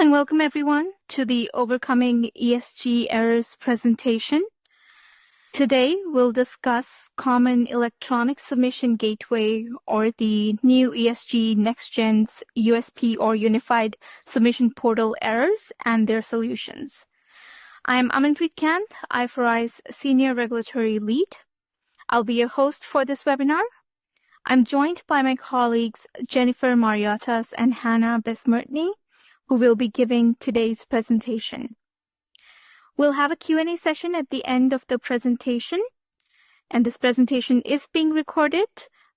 and welcome everyone to the Overcoming ESG Errors presentation. Today, we'll discuss Common Electronic Submission Gateway, or the new ESG Next-Gen's USP or Unified Submission Portal errors and their solutions. I'm Amanpreet Kant, I4I's Senior Regulatory Lead. I'll be your host for this webinar. I'm joined by my colleagues Jennifer Mariotas and Hannah Besmertny, who will be giving today's presentation. We'll have a Q&A session at the end of the presentation, and this presentation is being recorded.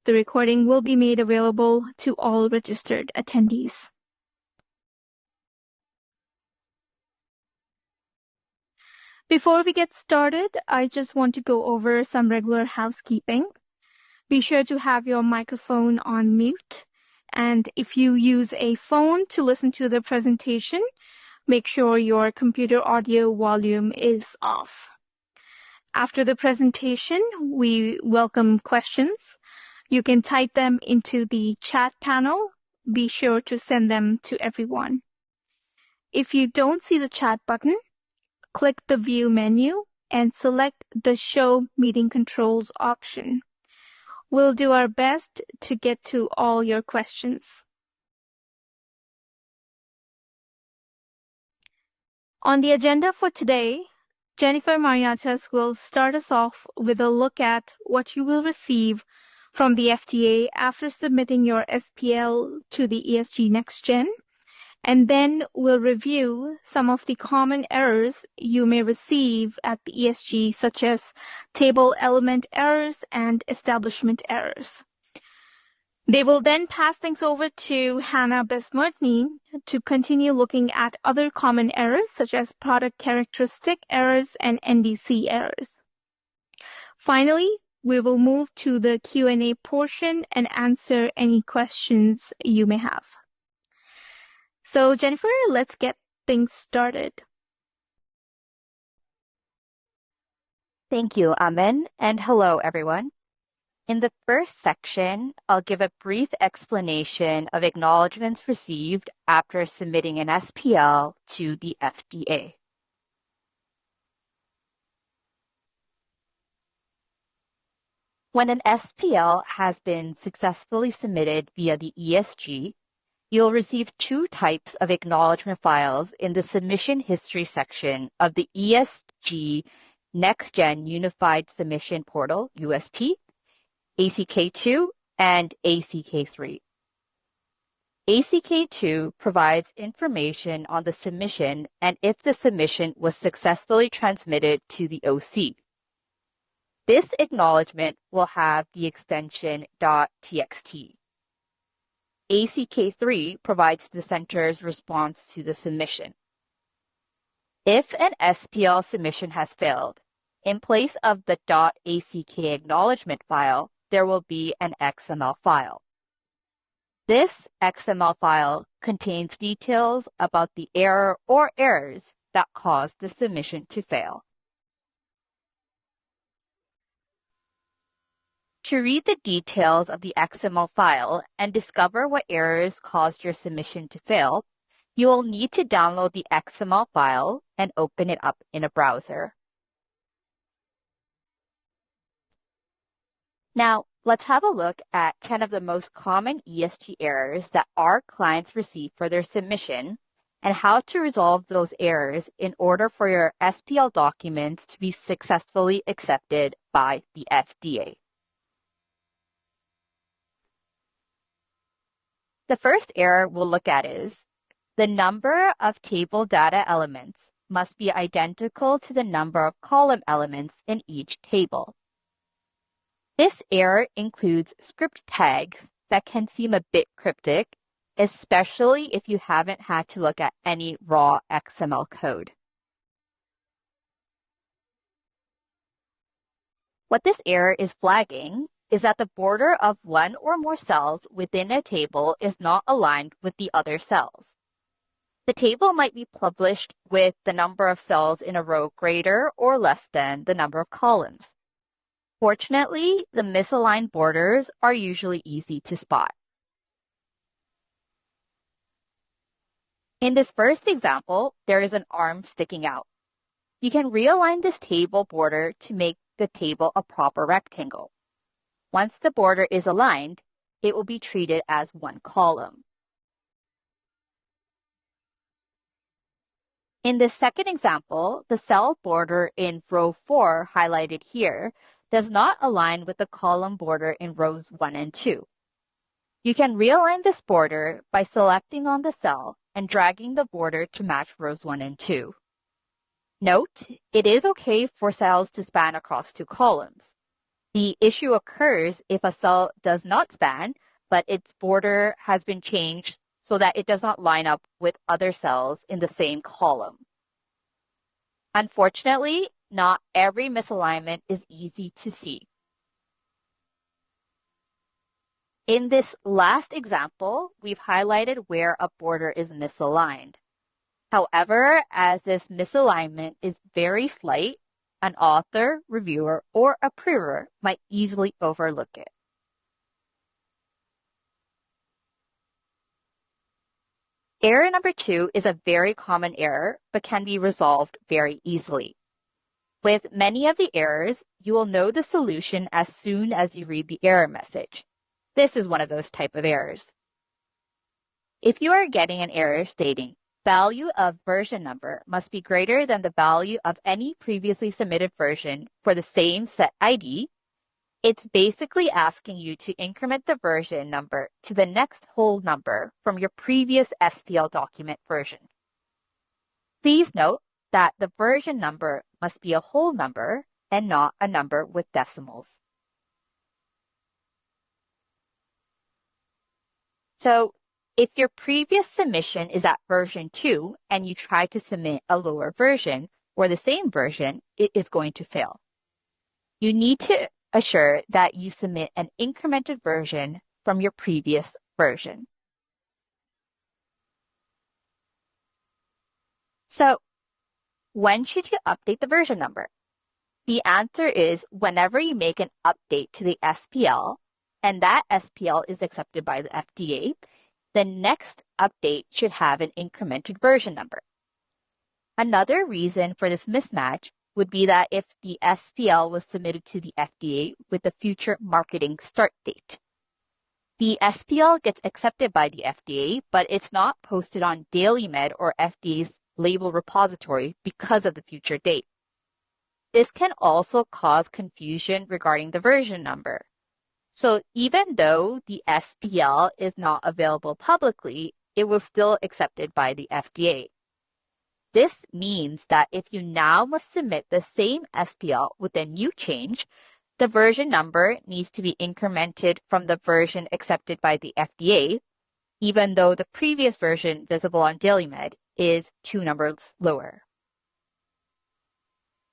The recording will be made available to all registered attendees. Before we get started, I just want to go over some regular housekeeping. Be sure to have your microphone on mute, and if you use a phone to listen to the presentation, make sure your computer audio volume is off. After the presentation, we welcome questions. You can type them into the chat panel. Be sure to send them to everyone. If you don't see the chat button, click the View menu and select the Show Meeting Controls option. We'll do our best to get to all your questions. On the agenda for today, Jennifer Mariotas will start us off with a look at what you will receive from the FDA after submitting your SPL to the ESG Next-Gen, and then we'll review some of the common errors you may receive at the ESG, such as table element errors and establishment errors. They will then pass things over to Hannah Besmertny to continue looking at other common errors, such as product characteristic errors and NDC errors. Finally, we will move to the Q&A portion and answer any questions you may have. So, Jennifer, let's get things started. Thank you, Amin, and hello, everyone. In the first section, I'll give a brief explanation of acknowledgements received after submitting an SPL to the FDA. When an SPL has been successfully submitted via the ESG, you'll receive two types of acknowledgement files in the submission history section of the ESG Next-Gen Unified Submission Portal, USP, ACK2 and ACK3. ACK2 provides information on the submission and if the submission was successfully transmitted to the OC. This acknowledgement will have the extension .txt. ACK3 provides the center's response to the submission. If an SPL submission has failed, in place of the .ack acknowledgement file, there will be an XML file. This XML file contains details about the error or errors that caused the submission to fail. To read the details of the XML file and discover what errors caused your submission to fail, you will need to download the XML file and open it up in a browser. Now, let's have a look at 10 of the most common ESG errors that our clients receive for their submission and how to resolve those errors in order for your SPL documents to be successfully accepted by the FDA. The first error we'll look at is the number of table data elements must be identical to the number of column elements in each table. This error includes script tags that can seem a bit cryptic, especially if you haven't had to look at any raw XML code. What this error is flagging is that the border of one or more cells within a table is not aligned with the other cells. The table might be published with the number of cells in a row greater or less than the number of columns. Fortunately, the misaligned borders are usually easy to spot. In this first example, there is an arm sticking out. You can realign this table border to make the table a proper rectangle. Once the border is aligned, it will be treated as one column. In the second example, the cell border in row 4 highlighted here does not align with the column border in rows 1 and 2. You can realign this border by selecting on the cell and dragging the border to match rows 1 and 2. Note, it is okay for cells to span across 2 columns. The issue occurs if a cell does not span, but its border has been changed so that it does not line up with other cells in the same column. Unfortunately, not every misalignment is easy to see. In this last example, we've highlighted where a border is misaligned. However, as this misalignment is very slight, an author, reviewer, or approver might easily overlook it. Error number 2 is a very common error, but can be resolved very easily. With many of the errors, you will know the solution as soon as you read the error message. This is one of those type of errors. If you are getting an error stating, value of version number must be greater than the value of any previously submitted version for the same set ID, it's basically asking you to increment the version number to the next whole number from your previous SPL document version. Please note that the version number must be a whole number and not a number with decimals. So, if your previous submission is at version 2 and you try to submit a lower version or the same version, it is going to fail. You need to assure that you submit an incremented version from your previous version. So, when should you update the version number? The answer is whenever you make an update to the SPL, and that SPL is accepted by the FDA, the next update should have an incremented version number. Another reason for this mismatch would be that if the SPL was submitted to the FDA with a future marketing start date. The SPL gets accepted by the FDA, but it's not posted on DailyMed or FDA's label repository because of the future date. This can also cause confusion regarding the version number. So even though the SPL is not available publicly, it was still accepted by the FDA. This means that if you now must submit the same SPL with a new change, the version number needs to be incremented from the version accepted by the FDA, even though the previous version visible on DailyMed is 2 numbers lower.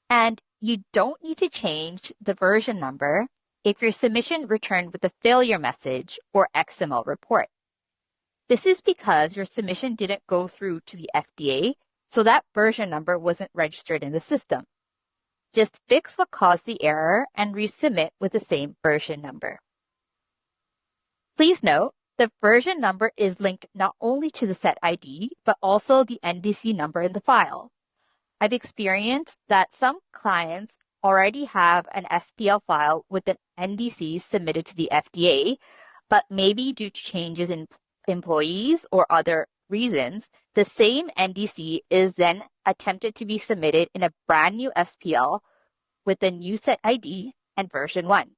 And you don't need to change the version number if your submission returned with a failure message or XML report. This is because your submission didn't go through to the FDA, so that version number wasn't registered in the system. Just fix what caused the error and resubmit with the same version number. Please note, the version number is linked not only to the set ID, but also the NDC number in the file. I've experienced that some clients already have an SPL file with an NDC submitted to the FDA, but maybe due to changes in employees or other reasons, the same NDC is then attempted to be submitted in a brand new SPL with a new set ID and version 1.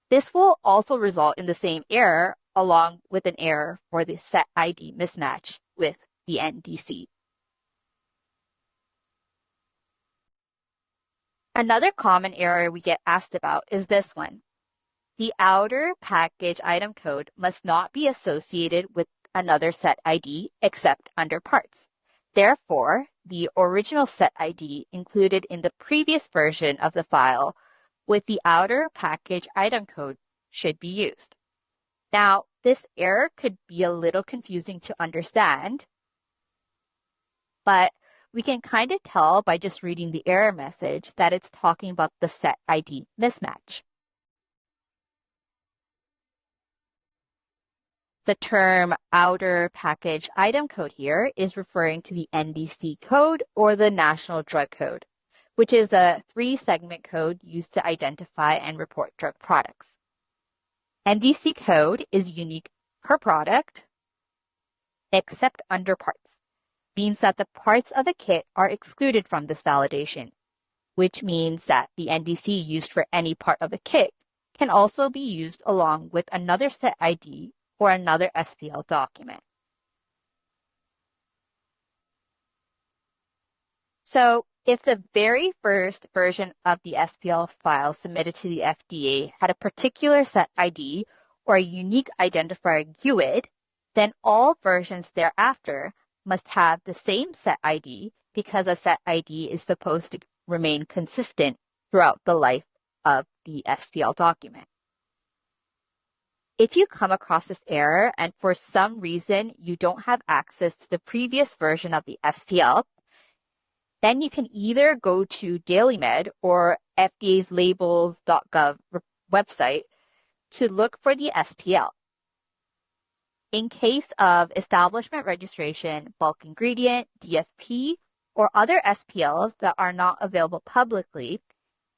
This will also result in the same error along with an error for the set ID mismatch with the NDC. Another common error we get asked about is this one. The outer package item code must not be associated with another set ID except under parts. Therefore, the original set ID included in the previous version of the file with the outer package item code should be used. Now, this error could be a little confusing to understand, but we can kind of tell by just reading the error message that it's talking about the set ID mismatch. The term outer package item code here is referring to the NDC code or the National Drug Code, which is a 3-segment code used to identify and report drug products. NDC code is unique per product, except under parts, means that the parts of the kit are excluded from this validation, which means that the NDC used for any part of the kit can also be used along with another set ID or another SPL document. So if the very first version of the SPL file submitted to the FDA had a particular set ID or a unique identifier GUID, then all versions thereafter must have the same set ID because a set ID is supposed to remain consistent throughout the life of the SPL document. If you come across this error and for some reason you don't have access to the previous version of the SPL, then you can either go to DailyMed or FDA's labels.gov website to look for the SPL. In case of establishment registration, bulk ingredient, DFP, or other SPLs that are not available publicly,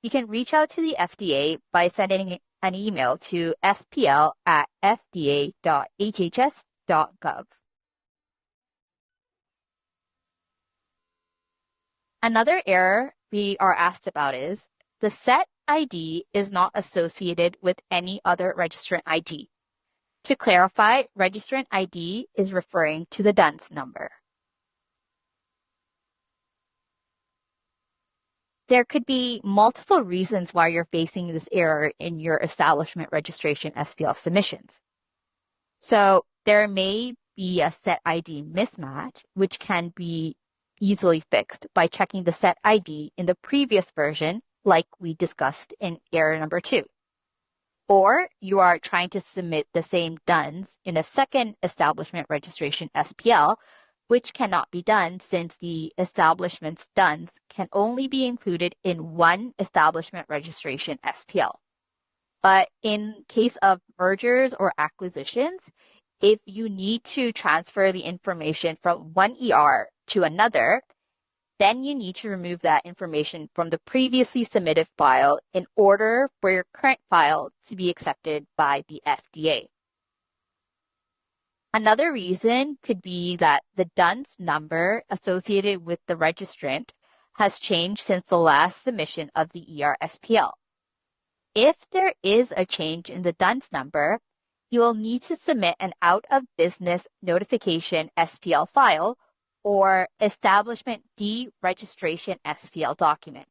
you can reach out to the FDA by sending an email to spl@fda.hhs.gov. Another error we are asked about is the set ID is not associated with any other registrant ID. To clarify, registrant ID is referring to the DUNS number. There could be multiple reasons why you're facing this error in your establishment registration SPL submissions. So there may be a set ID mismatch, which can be easily fixed by checking the set ID in the previous version, like we discussed in error number 2. Or you are trying to submit the same DUNS in a second establishment registration SPL, which cannot be done since the establishment's DUNS can only be included in one establishment registration SPL. But in case of mergers or acquisitions, if you need to transfer the information from one ER to another, then you need to remove that information from the previously submitted file in order for your current file to be accepted by the FDA. Another reason could be that the DUNS number associated with the registrant has changed since the last submission of the ER SPL. If there is a change in the DUNS number, you will need to submit an out-of-business notification SPL file or establishment deregistration SPL document.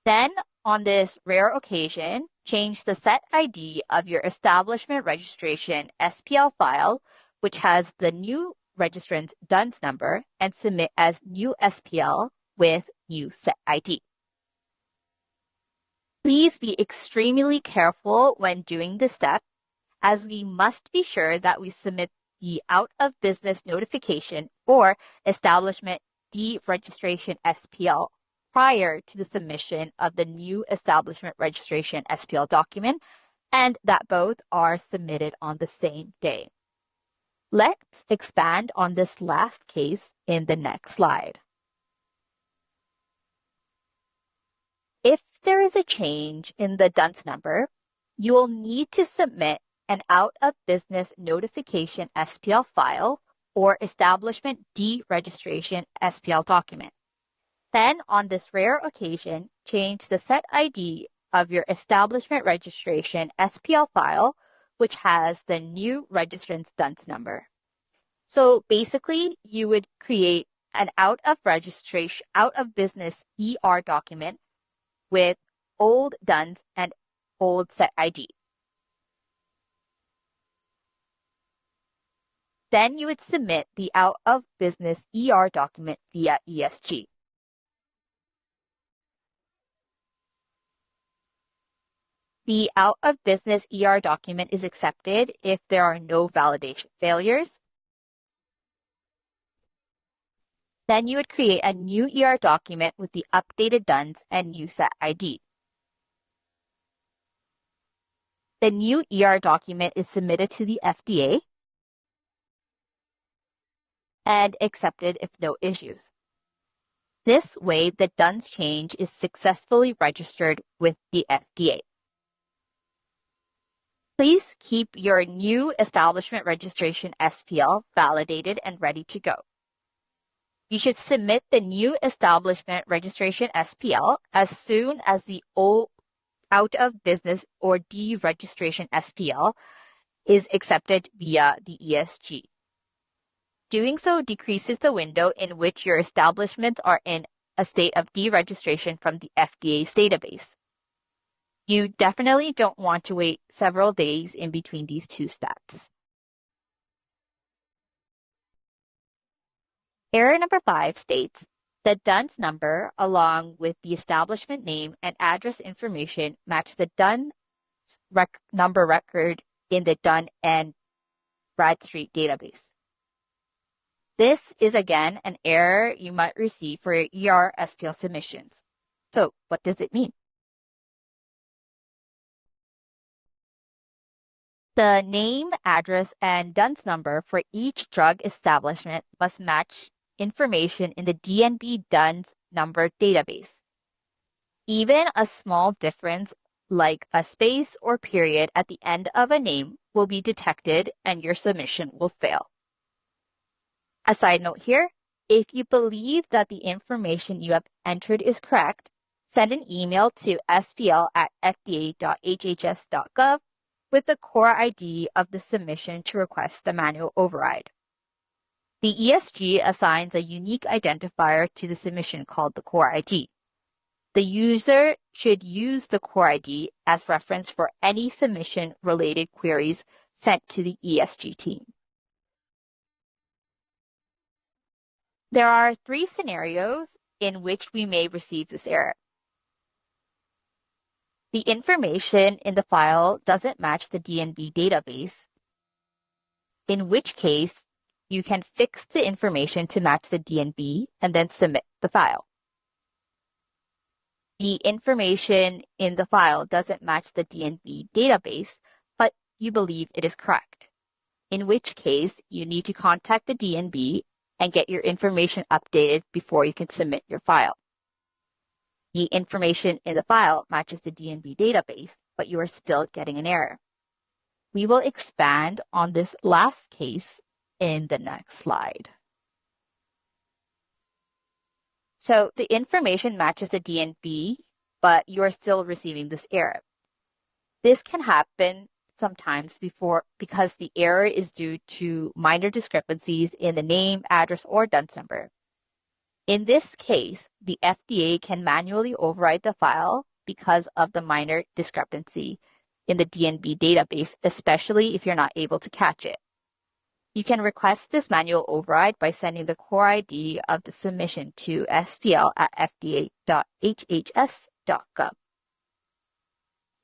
Then, on this rare occasion, change the set ID of your establishment registration SPL file, which has the new registrant's DUNS number, and submit as new SPL with new set ID. Please be extremely careful when doing this step, as we must be sure that we submit the out-of-business notification or establishment deregistration SPL prior to the submission of the new establishment registration SPL document, and that both are submitted on the same day. Let's expand on this last case in the next slide. If there is a change in the DUNS number, you will need to submit an out-of-business notification SPL file or establishment deregistration SPL document. Then, on this rare occasion, change the set ID of your establishment registration SPL file, which has the new registrant's DUNS number. So basically, you would create an out-of-business ER document with old DUNS and old set ID. Then you would submit the out-of-business ER document via ESG. The out-of-business ER document is accepted if there are no validation failures. Then you would create a new ER document with the updated DUNS and new set ID. The new ER document is submitted to the FDA. and accepted if no issues. This way, the DUNS change is successfully registered with the FDA. Please keep your new establishment registration SPL validated and ready to go. You should submit the new establishment registration SPL as soon as the old out of business or deregistration SPL is accepted via the ESG. Doing so decreases the window in which your establishments are in a state of deregistration from the FDA's database. You definitely don't want to wait several days in between these two steps. Error number 5 states, the DUNS number along with the establishment name and address information match the DUNS number record in the Dun and Bradstreet database. This is again an error you might receive for your SPL submissions. So what does it mean? The name, address, and DUNS number for each drug establishment must match information in the DNB DUNS number database. Even a small difference like a space or period at the end of a name will be detected and your submission will fail. A side note here, if you believe that the information you have entered is correct, send an email to spl@fda.hhs.gov with the core ID of the submission to request the manual override. The ESG assigns a unique identifier to the submission called the core ID. The user should use the core ID as reference for any submission-related queries sent to the ESG team. There are 3 scenarios in which we may receive this error. The information in the file doesn't match the DNB database, in which case you can fix the information to match the DNB and then submit the file. The information in the file doesn't match the DNB database, but you believe it is correct, in which case you need to contact the DNB and get your information updated before you can submit your file. The information in the file matches the DNB database, but you are still getting an error. We will expand on this last case in the next slide. So the information matches the DNB, but you are still receiving this error. This can happen sometimes because the error is due to minor discrepancies in the name, address, or DUNS number. In this case, the FDA can manually override the file because of the minor discrepancy in the DNB database, especially if you're not able to catch it. You can request this manual override by sending the core ID of the submission to spl@fda.hhs.gov.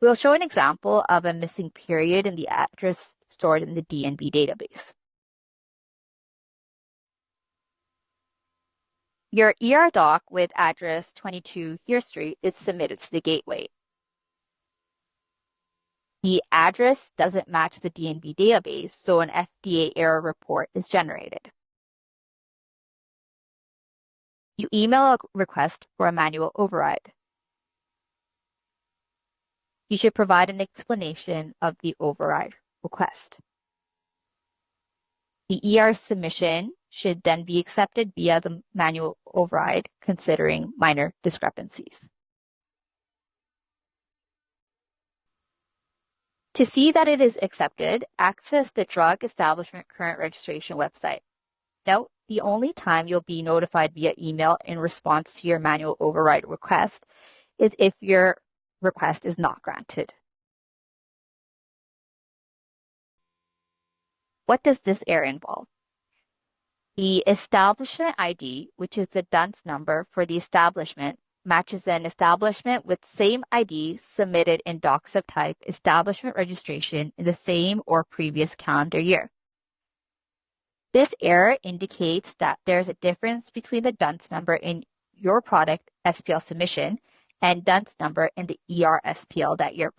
We'll show an example of a missing period in the address stored in the DNB database. Your ER doc with address 22 Heer Street is submitted to the gateway. The address doesn't match the DNB database, so an FDA error report is generated. You email a request for a manual override. You should provide an explanation of the override request. The ER submission should then be accepted via the manual override, considering minor discrepancies. To see that it is accepted, access the Drug Establishment Current Registration website. Note, the only time you'll be notified via email in response to your manual override request is if your request is not granted. What does this error involve? The establishment ID, which is the DUNS number for the establishment, matches an establishment with same ID submitted in docs of type establishment registration in the same or previous calendar year. This error indicates that there's a difference between the DUNS number in your product SPL submission and DUNS number in the ER SPL that your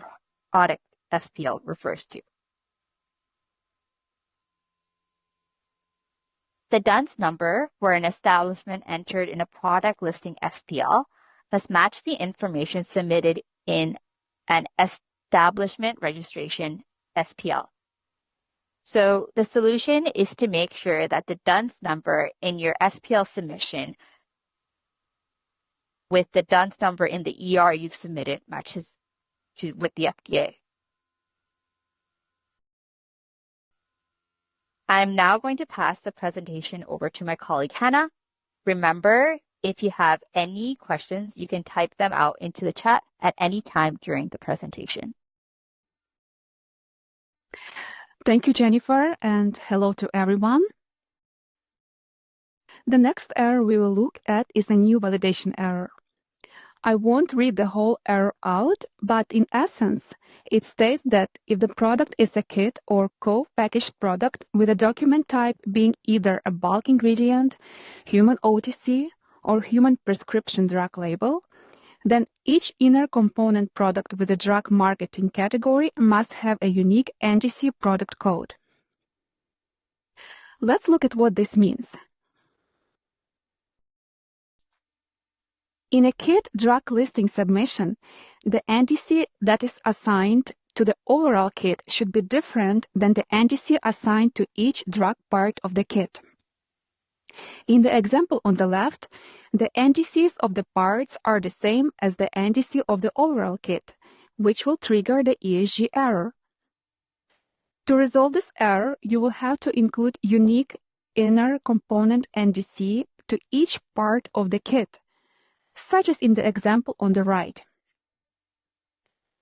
product SPL refers to. The DUNS number, where an establishment entered in a product listing SPL, must match the information submitted in an establishment registration SPL. So the solution is to make sure that the DUNS number in your SPL submission with the DUNS number in the ER you've submitted matches with the FDA. I'm now going to pass the presentation over to my colleague Hannah. Remember, if you have any questions, you can type them out into the chat at any time during the presentation. Thank you, Jennifer, and hello to everyone. The next error we will look at is a new validation error. I won't read the whole error out, but in essence, it states that if the product is a kit or co-packaged product with a document type being either a bulk ingredient, human OTC, or human prescription drug label, then each inner component product with a drug marketing category must have a unique NDC product code. Let's look at what this means. In a kit drug listing submission, the NDC that is assigned to the overall kit should be different than the NDC assigned to each drug part of the kit. In the example on the left, the NDCs of the parts are the same as the NDC of the overall kit, which will trigger the ESG error. To resolve this error, you will have to include unique inner component NDC to each part of the kit, such as in the example on the right.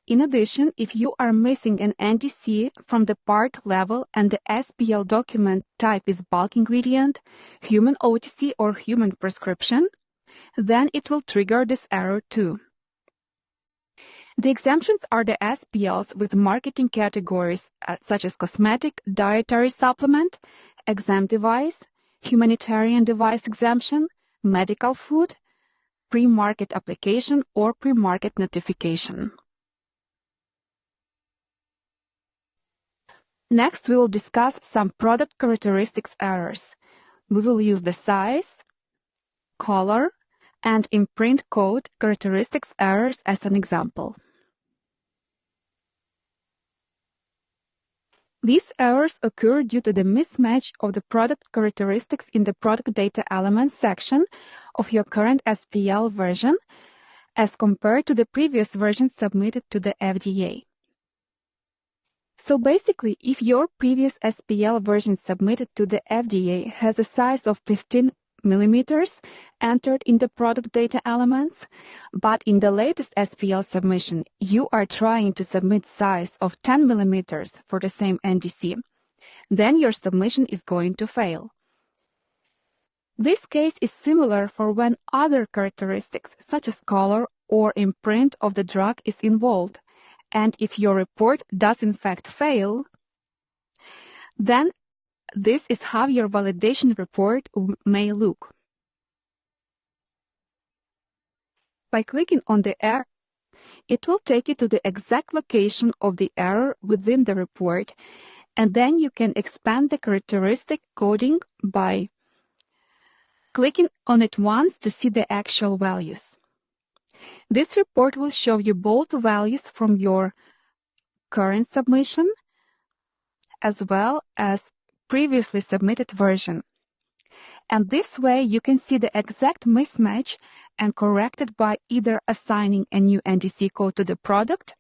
In addition, if you are missing an NDC from the part level and the SPL document type is bulk ingredient, human OTC, or human prescription, then it will trigger this error too. The exemptions are the SPLs with marketing categories such as cosmetic, dietary supplement, exempt device, humanitarian device exemption, medical food, pre-market application, or pre-market notification. Next, we will discuss some product characteristics errors. We will use the size, color, and imprint code characteristics errors as an example. These errors occur due to the mismatch of the product characteristics in the product data elements section of your current SPL version as compared to the previous version submitted to the FDA. So basically, if your previous SPL version submitted to the FDA has a size of 15 millimeters entered in the product data elements, but in the latest SPL submission, you are trying to submit size of 10 millimeters for the same NDC, then your submission is going to fail. This case is similar for when other characteristics such as color or imprint of the drug is involved. And if your report does in fact fail, then this is how your validation report may look. By clicking on the error, it will take you to the exact location of the error within the report, and then you can expand the characteristic coding by clicking on it once to see the actual values. This report will show you both values from your current submission as well as previously submitted version. And this way you can see the exact mismatch and correct it by either assigning a new NDC code to the product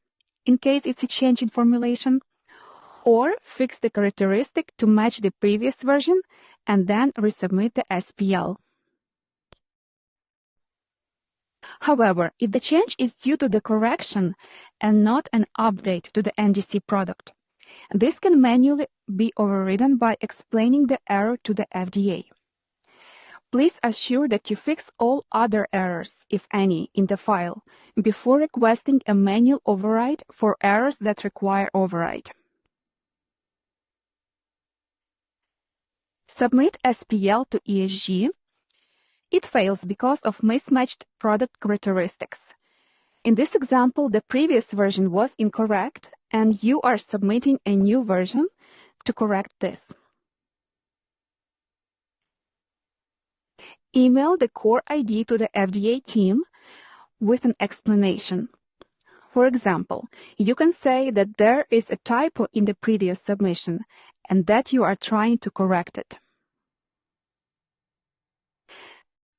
in case it's a change in formulation, or fix the characteristic to match the previous version and then resubmit the SPL. However, if the change is due to the correction and not an update to the NDC product, this can manually be overridden by explaining the error to the FDA. Please assure that you fix all other errors, if any, in the file before requesting a manual override for errors that require override. Submit SPL to ESG. It fails because of mismatched product characteristics. In this example, the previous version was incorrect, and you are submitting a new version to correct this. email the core ID to the FDA team with an explanation. For example, you can say that there is a typo in the previous submission and that you are trying to correct it.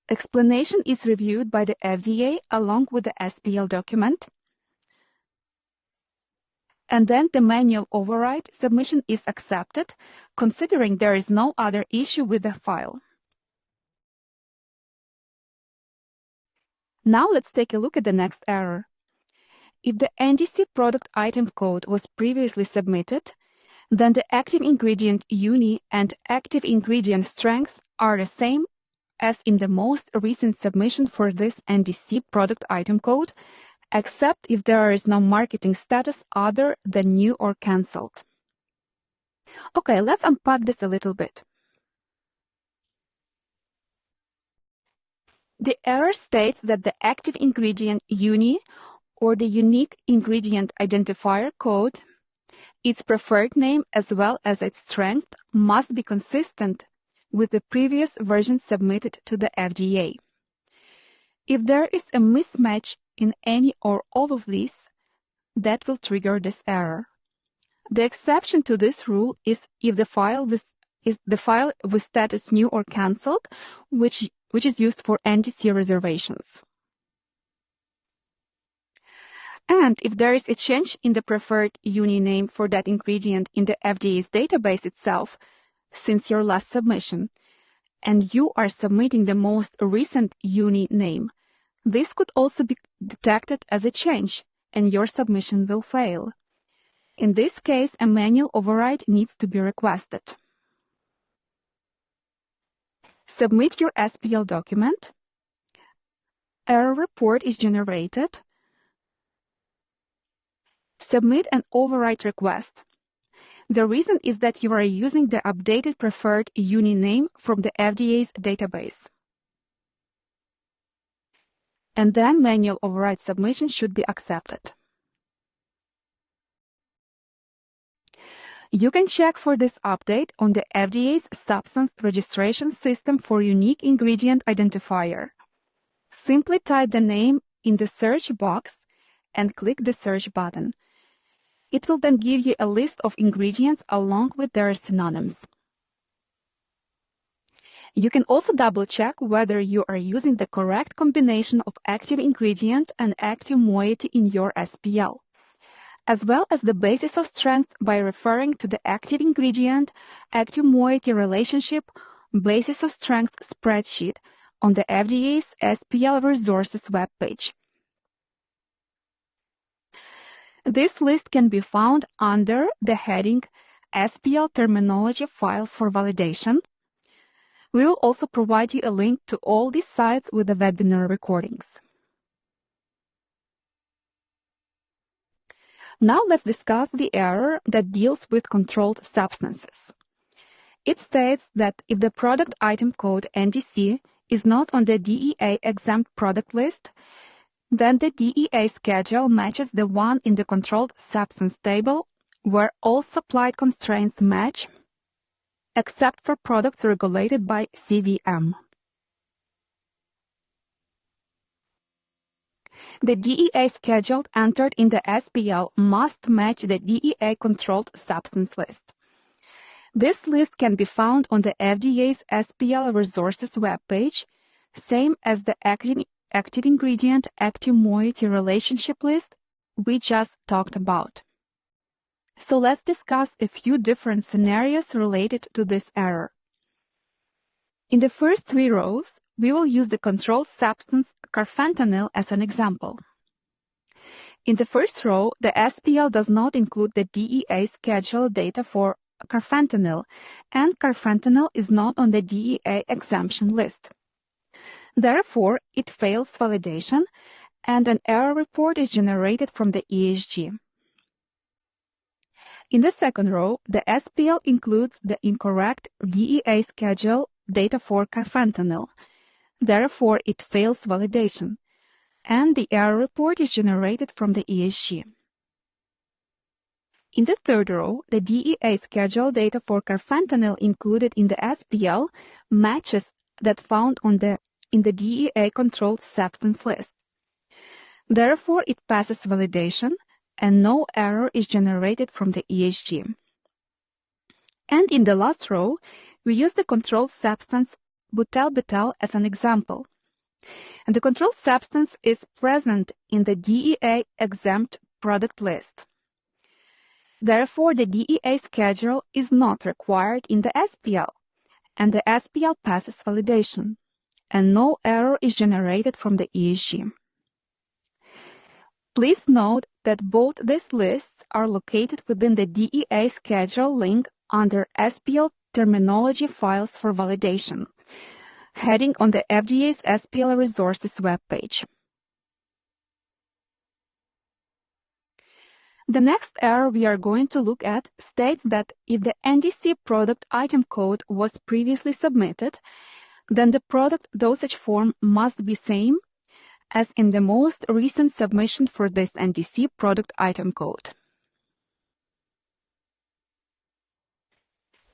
Explanation is reviewed by the FDA along with the SPL document, and then the manual override submission is accepted, considering there is no other issue with the file. Now let's take a look at the next error. If the NDC product item code was previously submitted, then the active ingredient UNI and active ingredient strength are the same as in the most recent submission for this NDC product item code, except if there is no marketing status other than new or cancelled. Okay, let's unpack this a little bit. The error states that the active ingredient UNI or the unique ingredient identifier code, its preferred name as well as its strength must be consistent with the previous version submitted to the FDA. If there is a mismatch in any or all of these, that will trigger this error. The exception to this rule is if the file with status new or cancelled, which is used for NDC reservations. And if there is a change in the preferred UNI name for that ingredient in the FDA's database itself since your last submission, and you are submitting the most recent UNI name, this could also be detected as a change, and your submission will fail. In this case, a manual override needs to be requested. Submit your SPL document. Error report is generated. Submit an override request. The reason is that you are using the updated preferred UNI name from the FDA's database. And then manual override submission should be accepted. You can check for this update on the FDA's Substance Registration System for Unique Ingredient Identifier. Simply type the name in the search box and click the search button. It will then give you a list of ingredients along with their synonyms. You can also double-check whether you are using the correct combination of active ingredient and active moiety in your SPL, as well as the basis of strength by referring to the active ingredient, active moiety relationship, basis of strength spreadsheet on the FDA's SPL resources webpage. This list can be found under the heading SPL Terminology Files for Validation. We will also provide you a link to all these sites with the webinar recordings. Now let's discuss the error that deals with controlled substances. It states that if the product item code NDC is not on the DEA exempt product list, then the DEA schedule matches the one in the controlled substance table where all supplied constraints match, except for products regulated by CVM. The DEA schedule entered in the SPL must match the DEA controlled substance list. This list can be found on the FDA's SPL resources webpage, same as the active ingredient active moiety relationship list we just talked about. So let's discuss a few different scenarios related to this error. In the first 3 rows, we will use the controlled substance carfentanil as an example. In the first row, the SPL does not include the DEA schedule data for carfentanil, and carfentanil is not on the DEA exemption list. Therefore, it fails validation, and an error report is generated from the ESG. In the second row, the SPL includes the incorrect DEA schedule data for carfentanil. Therefore, it fails validation, and the error report is generated from the ESG. In the third row, the DEA schedule data for carfentanil included in the SPL matches that found on the in the DEA controlled substance list. Therefore, it passes validation and no error is generated from the ESG. And in the last row, we use the controlled substance butyl-butyl as an example. And the controlled substance is present in the DEA exempt product list. Therefore, the DEA schedule is not required in the SPL, and the SPL passes validation, and no error is generated from the ESG. Please note that both these lists are located within the DEA schedule link under SPL terminology files for validation, heading on the FDA's SPL resources webpage. The next error we are going to look at states that if the NDC product item code was previously submitted, then the product dosage form must be same as in the most recent submission for this NDC product item code.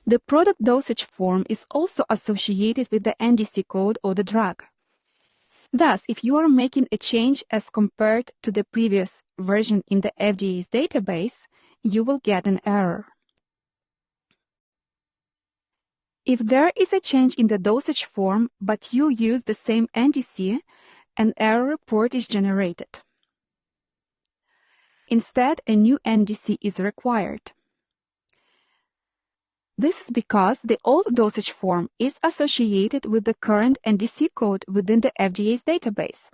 The product dosage form is also associated with the NDC code or the drug. Thus, if you are making a change as compared to the previous version in the FDA's database, you will get an error. If there is a change in the dosage form, but you use the same NDC, an error report is generated. Instead, a new NDC is required. This is because the old dosage form is associated with the current NDC code within the FDA's database,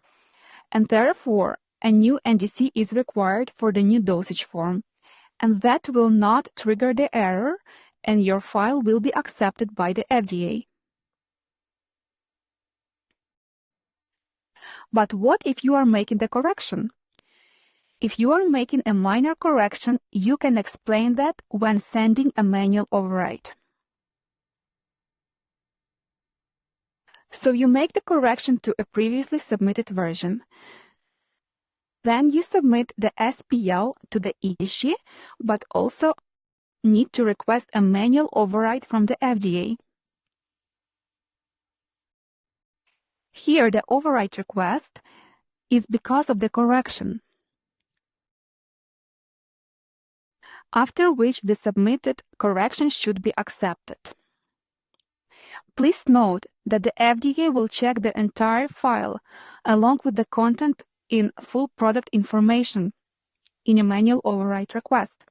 and therefore a new NDC is required for the new dosage form, and that will not trigger the error, and your file will be accepted by the FDA. But what if you are making the correction? If you are making a minor correction, you can explain that when sending a manual override. So you make the correction to a previously submitted version. Then you submit the SPL to the ESG, but also need to request a manual override from the FDA. Here, the override request is because of the correction, after which the submitted correction should be accepted. Please note that the FDA will check the entire file along with the content in full product information in a manual override request.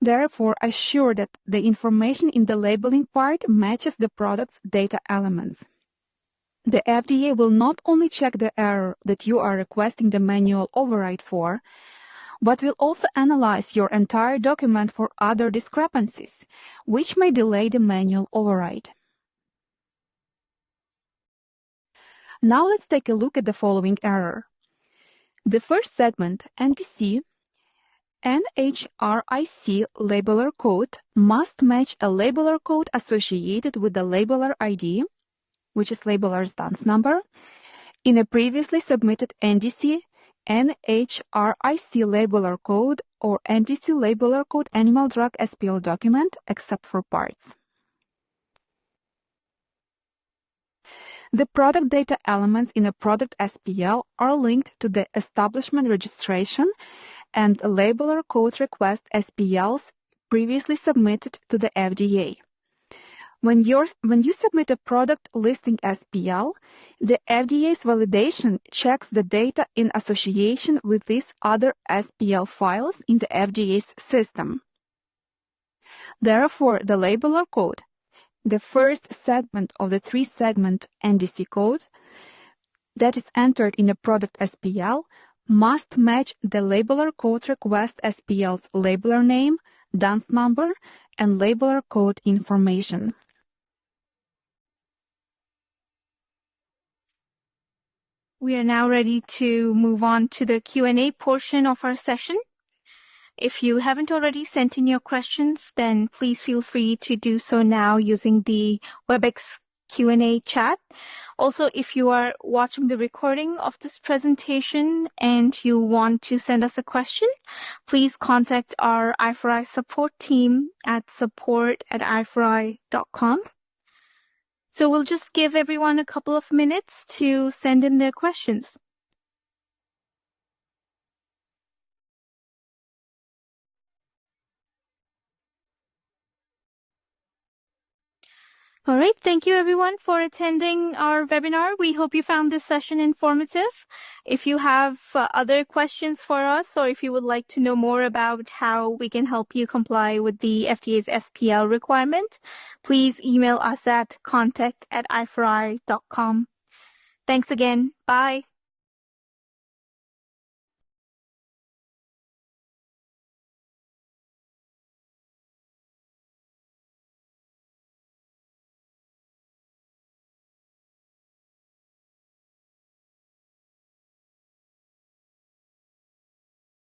Therefore, assure that the information in the labeling part matches the product's data elements. The FDA will not only check the error that you are requesting the manual override for, but will also analyze your entire document for other discrepancies, which may delay the manual override. Now let's take a look at the following error. The first segment, NDC, NHRIC labeler code must match a labeler code associated with the labeler ID, which is labeler's DUNS number, in a previously submitted NDC, NHRIC labeler code or NDC labeler code animal drug SPL document, except for parts. The product data elements in a product SPL are linked to the establishment registration and labeler code request SPLs previously submitted to the FDA. When you submit a product listing SPL, the FDA's validation checks the data in association with these other SPL files in the FDA's system. Therefore, the labeler code, the first segment of the three-segment NDC code that is entered in a product SPL, must match the labeler code request SPL's labeler name, DUNS number, and labeler code information. We are now ready to move on to the Q&A portion of our session. If you haven't already sent in your questions, then please feel free to do so now using the WebEx Q&A chat. Also, if you are watching the recording of this presentation and you want to send us a question, please contact our i4i support team at support@i4i.com. So we'll just give everyone a couple of minutes to send in their questions. All right, thank you everyone for attending our webinar. We hope you found this session informative. If you have other questions for us, or if you would like to know more about how we can help you comply with the FDA's SPL requirement, please email us at contact@i4i.com. Thanks again. Bye.